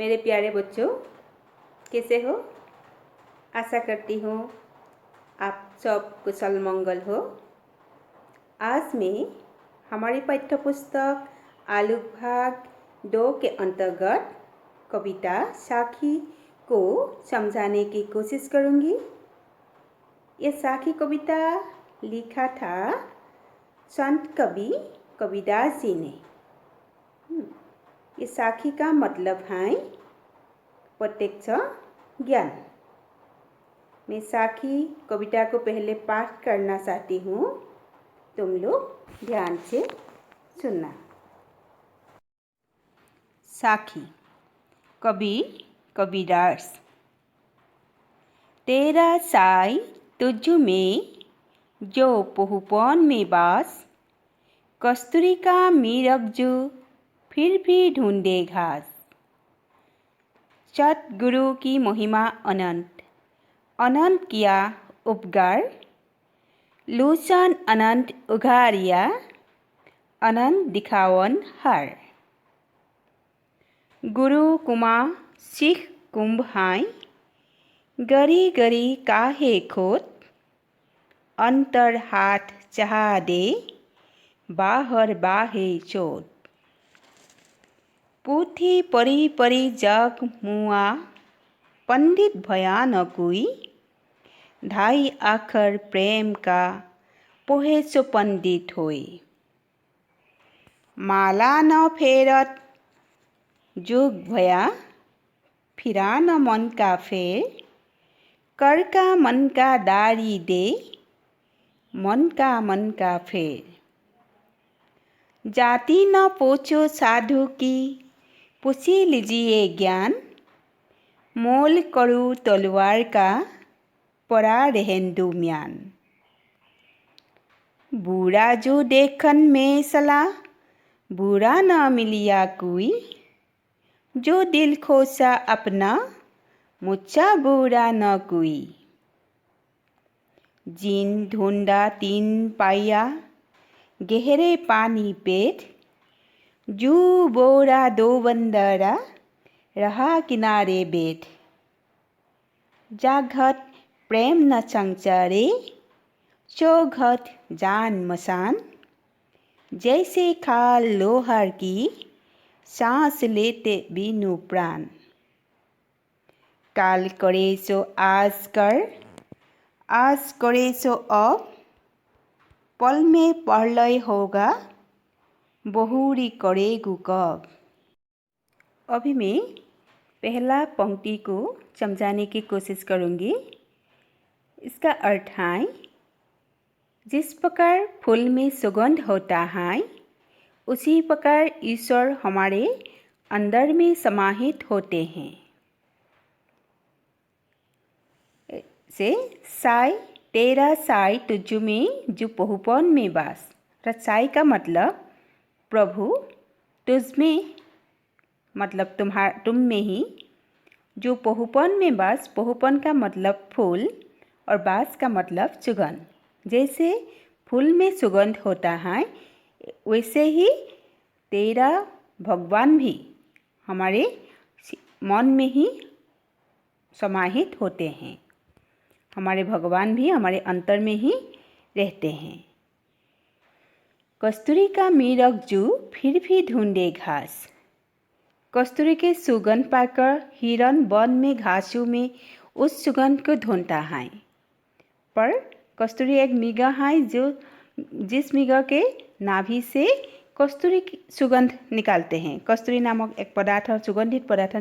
मेरे प्यारे बच्चों, कैसे हो? आशा करती हूँ आप सब कुशल मंगल हो। आज मैं हमारी पाठ्य पुस्तक आलू भाग 2 के अंतर्गत कविता साखी को समझाने की कोशिश करूँगी। ये साखी कविता लिखा था संत कवि कबीरदास जी ने। ये साखी का मतलब है प्रत्यक्ष ज्ञान। मैं साखी कविता को पहले पाठ करना चाहती हूँ, तुम लोग ध्यान से सुनना। साखी कवि कबीरदास। तेरा साई तुझ में जो पहुपन में बास, कस्तूरी का मीरक जो फिर भी ढूंढे घास। सतगुरु की महिमा अनंत, अनंत किया उपकार, लूसन अनंत उघारिया, अनंत दिखावन हर। गुरु कुमा सिख कुंभ हाय, गरी गरी काहे खोत, अंतर हाथ चाहा दे, बाहर बाहे चोत। पूथी परी परी जग मुआ, पंडित भया न कोई, ढाई आखर प्रेम का पोहे सो पंडित होई। माला न फेरत जुग भया, फिरा न मन का फेर, कर का मन का दारी दे, मन का फेर। जाति न पोछो साधु की, पूछी लीजिए ज्ञान, मोल करू तलवार का, पड़ा रहेंदु म्यान। बुरा जो देखन में सला, बुरा न मिलिया कोई, जो दिल खोसा अपना, मुझा बुरा न कोई। जिन ढूंढा तीन पाया, गहरे पानी पेट, जू बोरा दो बंदरा, रहा किनारे बैठ। जाघत प्रेम न संचारे, चौघत जान मसान, जैसे खाल लोहार की, सांस लेते बिनु प्राण। काल करे सो आज कर, आज करे सो अब, पल में प्रलय होगा, बहुरी करेगु कब। अभी मैं पहला पंक्ति को समझाने की कोशिश करूँगी। इसका अर्थ है, जिस प्रकार फूल में सुगंध होता है, उसी प्रकार ईश्वर हमारे अंदर में समाहित होते हैं। से साई तेरा साई तुझ में जो पहुपन में बास। साई का मतलब प्रभु तुझ में, मतलब तुम में ही, जो पहुपन में बास। पहुपन का मतलब फूल और बास का मतलब सुगंध। जैसे फूल में सुगंध होता है, वैसे ही तेरा भगवान भी हमारे मन में ही समाहित होते हैं। हमारे भगवान भी हमारे अंतर में ही रहते हैं। कस्तूरी का मीरक जू फिर भी ढूंढे घास। कस्तूरी के सुगंध पाकर हिरन वन में घासों में उस सुगंध को ढूंढता है। पर कस्तूरी एक मृग है जो जिस मृग के नाभि से कस्तूरी की सुगंध निकालते हैं। कस्तूरी नामक एक पदार्थ, सुगंधित पदार्थ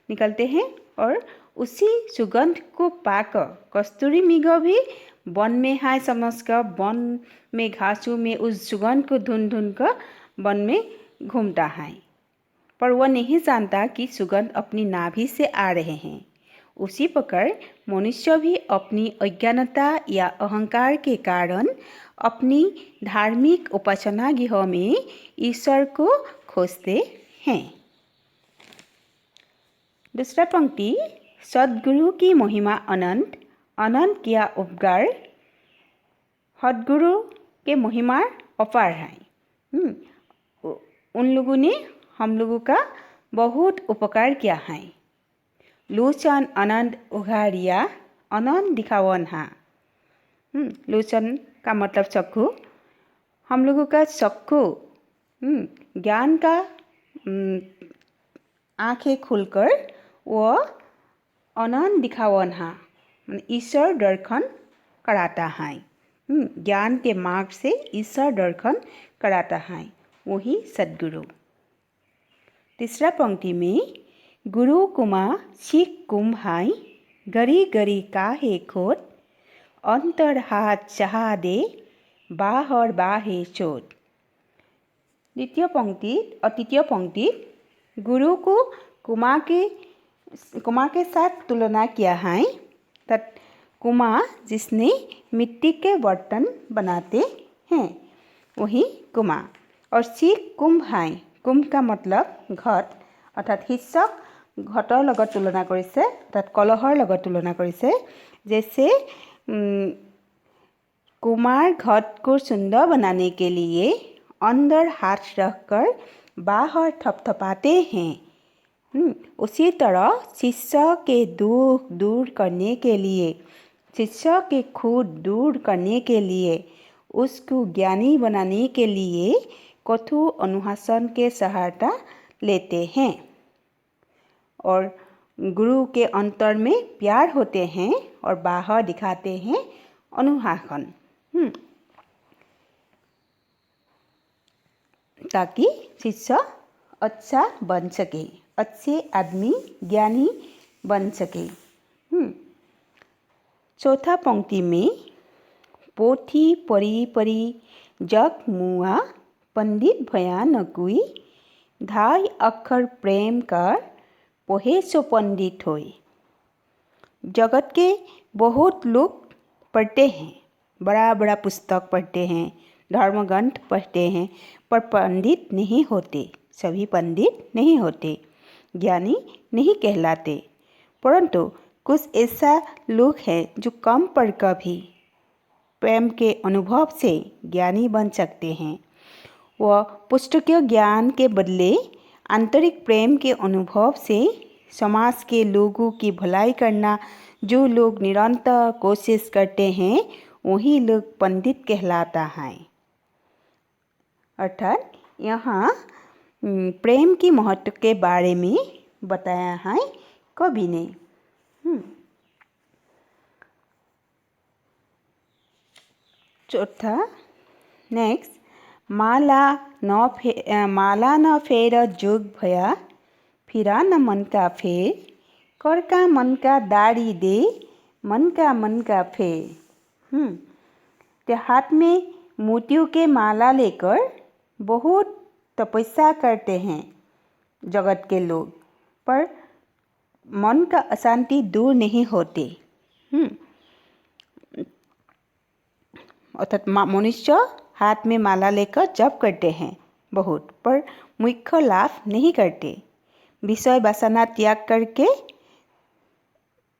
निकलते हैं और उसी सुगंध को पाकर कस्तूरी मृग भी वन में है समझकर वन में घासों में उस सुगंध को ढूंढ कर वन में घूमता है। पर वह नहीं जानता कि सुगंध अपनी नाभि से आ रहे हैं। उसी प्रकार मनुष्य भी अपनी अज्ञानता या अहंकार के कारण अपनी धार्मिक उपासना गृह में ईश्वर को खोजते हैं। दूसरा पंक्ति, सद्गुरु की महिमा अनंत, अनंत किया उपकार। सद्गुरु के महिमा अपार है। उन लोगों ने हम लोगों का बहुत उपकार किया है। लोचन आनंद उघारिया आनंद दिखावन हा। लोचन का मतलब चक्षु। हम लोगों का चक्षु ज्ञान का आंखें खुलकर वो आनंद दिखावन हा, ईश्वर दर्शन कराता है। ज्ञान के मार्ग से ईश्वर दर्शन कराता है, वही सद्गुरु। तीसरा पंक्ति में गुरु कुमा सीख कुम हाई गरी गरी काहे खोट अंतर हाथ चाहा दे बाहर बाहे चोट। द्वितीय पंक्ति और तृतीय पंक्ति गुरु को कुमा के साथ तुलना किया है। तत् कुमा जिसने मिट्टी के बर्तन बनाते हैं, वही कुमा। और सीख कुंभ है। कुंभ का मतलब घट, अर्थात हिस्सक घटर लगत तुलना करिছে, अर्थात कलहर लगत तुलना करिছে। जैसे कुमार घट को सुंदर बनाने के लिए अंदर हाथ रखकर बाहर थपथपाते हैं। उसी तरह शिष्य के दुख दूर करने के लिए, शिष्य के खुद दूर करने के लिए, उसको ज्ञानी बनाने के लिए कठोर अनुशासन के सहायता लेते हैं। और गुरु के अंतर में प्यार होते हैं और बाहर दिखाते हैं अनुशासन, ताकि शिष्य अच्छा बन सके, अच्छे आदमी ज्ञानी बन सके। चौथा पंक्ति में पोथी परी परी जग मुआ पंडित भया न कोई धाय अक्षर प्रेम कर पोहे सो पंडित होय। जगत के बहुत लोग पढ़ते हैं, बड़ा बड़ा पुस्तक पढ़ते हैं, धर्मग्रंथ पढ़ते हैं, पर पंडित नहीं होते। सभी पंडित नहीं होते, ज्ञानी नहीं कहलाते। परंतु कुछ ऐसा लोग हैं जो कम पढ़कर भी प्रेम के अनुभव से ज्ञानी बन सकते हैं। वह पुस्तकीय ज्ञान के बदले आंतरिक प्रेम के अनुभव से समाज के लोगों की भलाई करना जो लोग निरंतर कोशिश करते हैं, वही लोग पंडित कहलाता है। अर्थात यहाँ प्रेम की महत्व के बारे में बताया है कवि ने। चौथा नेक्स्ट, माला न फेर जोग भया फिरा न मन का फेर कर का मन का दाढ़ी दे मन का फेर। तो हाथ में मोतियों के माला लेकर बहुत तपस्या करते हैं जगत के लोग, पर मन का अशांति दूर नहीं होती। अर्थात मनुष्य हाथ में माला लेकर जप करते हैं बहुत, पर मुख्य लाभ नहीं करते। विषय वासना त्याग करके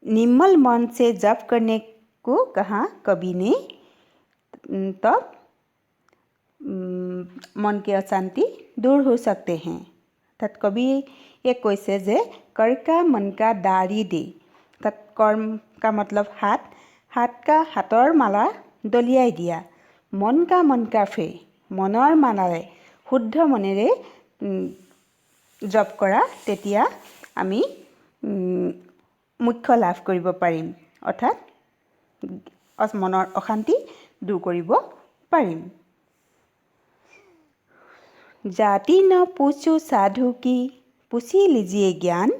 निर्मल मन से जप करने को कहा कवि ने, तब मन की अशांति दूर हो सकते हैं। अर्थात कवि एक कैसे जे कर का मन का दाढ़ी दे, अर्थात कर्म का मतलब हाथ, हाथ का हाथर माला दलियाई दिया, मन का फे मनर मालारे शुद्ध मनेरे जप करा, तेतिया आमी मुख्य लाभ करिब पारिम, अर्थात मनर अशांति दूर करिब पारिम। जाति न पूछो साधु की पूछी लीजिए ज्ञान,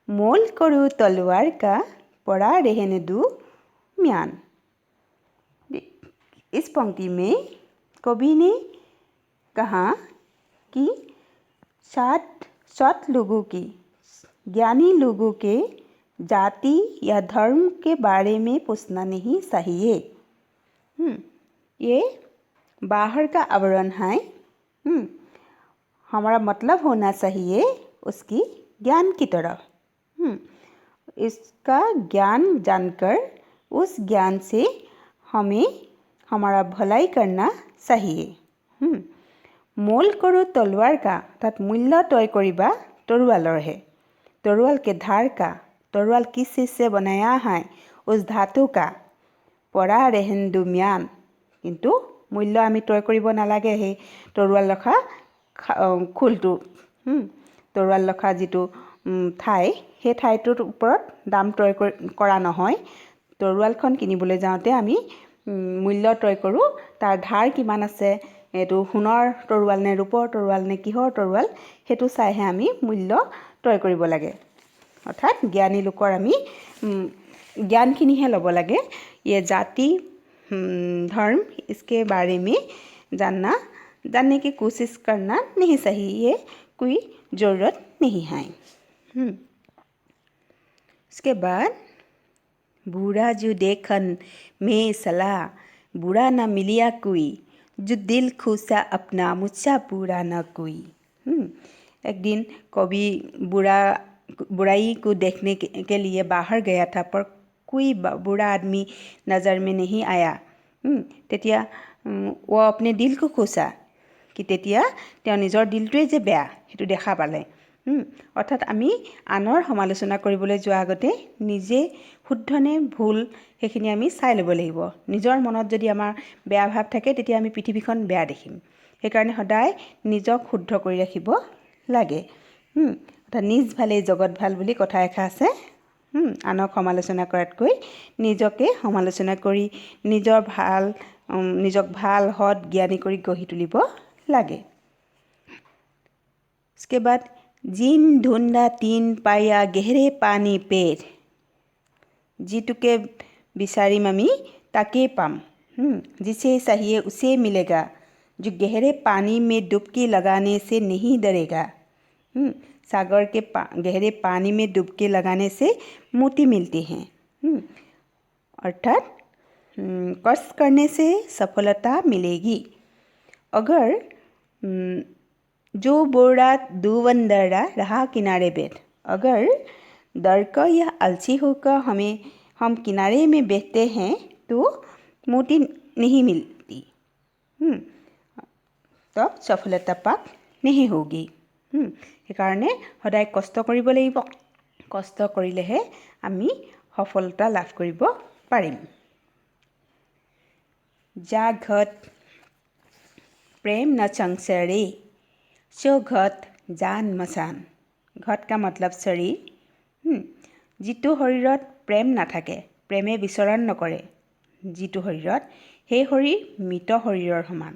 मोल करो तलवार का पड़ा रहने दो म्यान। इस पंक्ति में कवि ने कहा कि सत लोगों की, ज्ञानी लोगों के जाति या धर्म के बारे में पूछना नहीं चाहिए। ये बाहर का आवरण है। हमारा मतलब होना चाहिए उसकी ज्ञान की तरफ। इसका ज्ञान जानकर उस ज्ञान से हमें हमारा भलाई करना चाहिए। मोल करो तलवार का, अर्थात मूल्य तय करिबा तरुआलर है। तरुआल के धार का, तरुआल किस चीज़ से बनाया है, उस धातु का পৰা ৰেহেন্দু ম্যান। কিন্তু মূল্য আমি তয় কৰিব নালাগে সেই তৰুৱাল ৰখা খোলটো। তৰুৱাল ৰখা যিটো ঠাই, সেই ঠাইটোৰ ওপৰত দাম তয় কৰা নহয়। তৰুৱালখন কিনিবলৈ যাওঁতে আমি মূল্য তয় কৰোঁ, তাৰ ধাৰ কিমান আছে, এইটো সোণৰ তৰুৱাল নে ৰূপৰ তৰুৱাল নে কিহৰ তৰুৱাল, সেইটো চাইহে আমি মূল্য তয় কৰিব লাগে। অৰ্থাৎ জ্ঞানী লোকৰ আমি ज्ञानखिनिহে ল'ব লাগে। ये जाति धर्म इसके बारे में जानने की कोशिश करना नहीं चाहिए, ये कोई ज़रूरत नहीं है। उसके बाद बुरा जो देखन में सलाह, बुरा ना मिलिया कोई, जो दिल खुशा अपना मुझसा पूरा ना कोई। एक दिन कवि बुराई को देखने के लिए बाहर गया था, पर कोई बुरा आदमी नज़र में नहीं आया। तेतिया वो अपने दिल को खोसा कि तेतिया তেওঁ নিজৰ দিলটোৱে যে বেয়া সেইটো দেখা পালে। অৰ্থাৎ আমি আনৰ সমালোচনা কৰিবলৈ যোৱাৰ আগতে নিজে শুদ্ধনে ভুল সেইখিনি আমি চাই ল'ব লাগিব। নিজৰ মনত যদি আমাৰ বেয়া ভাৱ থাকে তেতিয়া আমি পৃথিৱীখন বেয়া দেখিম। সেইকাৰণে সদায় নিজক শুদ্ধ কৰি ৰাখিব লাগে। অৰ্থাৎ নিজ ভালেই জগত ভাল বুলি কথা এষাৰ আছে। আনক সমালোচনা কৰাতকৈ নিজকে সমালোচনা কৰি নিজক ভাল সৎ জ্ঞানী কৰি গঢ়ি তুলিব লাগে। उसके बाद जिन ढूंढा तीन पाया गहरे पानी पेर, যিটোকে বিচাৰিম আমি তাকেই পাম। जिसे चाहिए उसे मिलेगा, जो गहरे पानी में डुबकी लगाने से नहीं डरेगा। सागर के गहरे पानी में डुबकी लगाने से मोती मिलती हैं। अर्थात कष्ट करने से सफलता मिलेगी। अगर जो बोरा दूवंदरा रहा किनारे बैठ, अगर डर कर या आलसी होकर हम किनारे में बैठते हैं तो मोती नहीं मिलती, तब सफलता प्राप्त नहीं होगी। সেইকাৰণে সদায় কষ্ট কৰিব লাগিব। কষ্ট কৰিলেহে আমি সফলতা লাভ কৰিব পাৰিম। जा घट प्रेम न संसारे, सो घट जान मसान। घट का मतलब शरीर। যিটো শৰীৰত প্ৰেম নাথাকে, প্ৰেমে বিচৰণ নকৰে যিটো শৰীৰত, সেই শৰীৰ মৃত শৰীৰৰ সমান।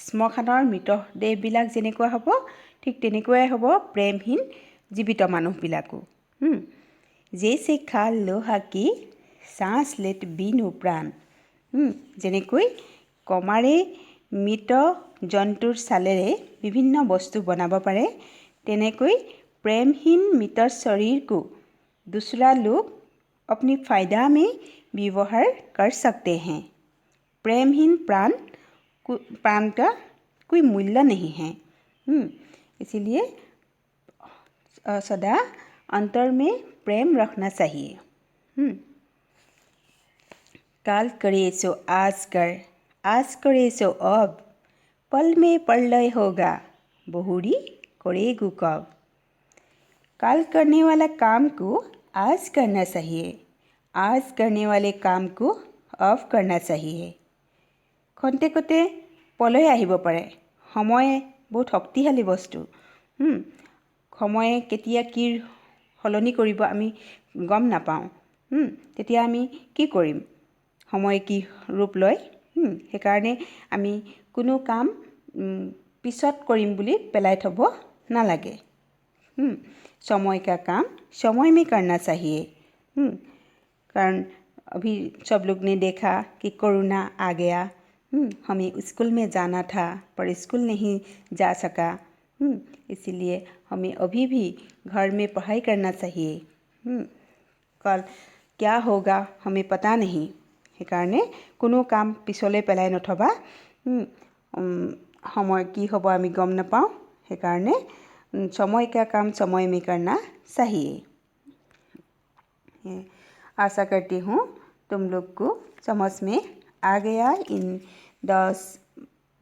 শ্মশানৰ মৃতদেহবিলাক যেনেকুৱা হ'ব ঠিক তেনেকুৱাই হ'ব প্ৰেমহীন জীৱিত মানুহবিলাকো। জেইছে খা লোহা কি सांस लेत बिनु प्राण। যেনেকৈ কমাৰে মৃত জন্তুৰ ছালেৰে বিভিন্ন বস্তু বনাব পাৰে, তেনেকৈ प्रेमहीन मृत शरीर को दूसरा लोग अपनी फ़ायदा में व्यवहार कर सकते हैं। प्रेमहीन प्राण का कोई मूल्य नहीं है। इसीलिए सदा अंतर में प्रेम रखना चाहिए। काल करे सो आज कर, आज करे सो अब, पल में प्रलय होगा, बहुरी करेगु कब। काल करने वाला काम को आज करना चाहिए, आज करने वाले काम को अब करना चाहिए। खन्तेकते प्रलय আহিব পাৰে। সময় বহুত শক্তিশালী বস্তু। সময়ে কেতিয়া কি সলনি কৰিব আমি গম নাপাওঁ। তেতিয়া আমি কি কৰিম, সময় কি ৰূপ লয়। সেইকাৰণে আমি কোনো কাম পিছত কৰিম বুলি পেলাই থ'ব নালাগে। समय का काम समय में करना चाहिए। कारण अभी सब लोग ने देखा कि कोरोना आ गया, हमें स्कूल में जाना था पर स्कूल नहीं जा सका। इसीलिए हमें अभी भी घर में पढ़ाई करना चाहिए। कल क्या होगा हमें पता नहीं। সেইকাৰণে কোনো কাম পিছলৈ পেলাই নথবা। সময় কি হ'ব আমি গম নাপাওঁ। সেইকাৰণে समय का काम समय में करना चाहिए। आशा करती हूँ तुम लोग को समझ में आ गया इन 10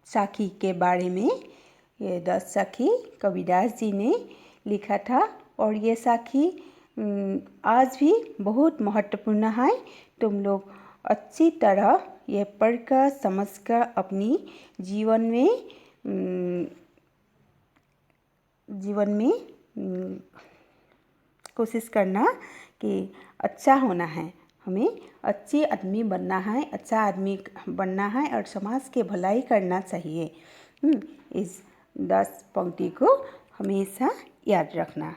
साखी के बारे में। ये 10 साखी कबीरदास जी ने लिखा था और ये साखी आज भी बहुत महत्वपूर्ण है। तुम लोग अच्छी तरह ये पढ़कर समझकर अपनी जीवन में कोशिश करना कि अच्छा होना है, हमें अच्छे आदमी बनना है, अच्छा आदमी बनना है और समाज के भलाई करना चाहिए। इस 10 पंक्ति को हमेशा याद रखना।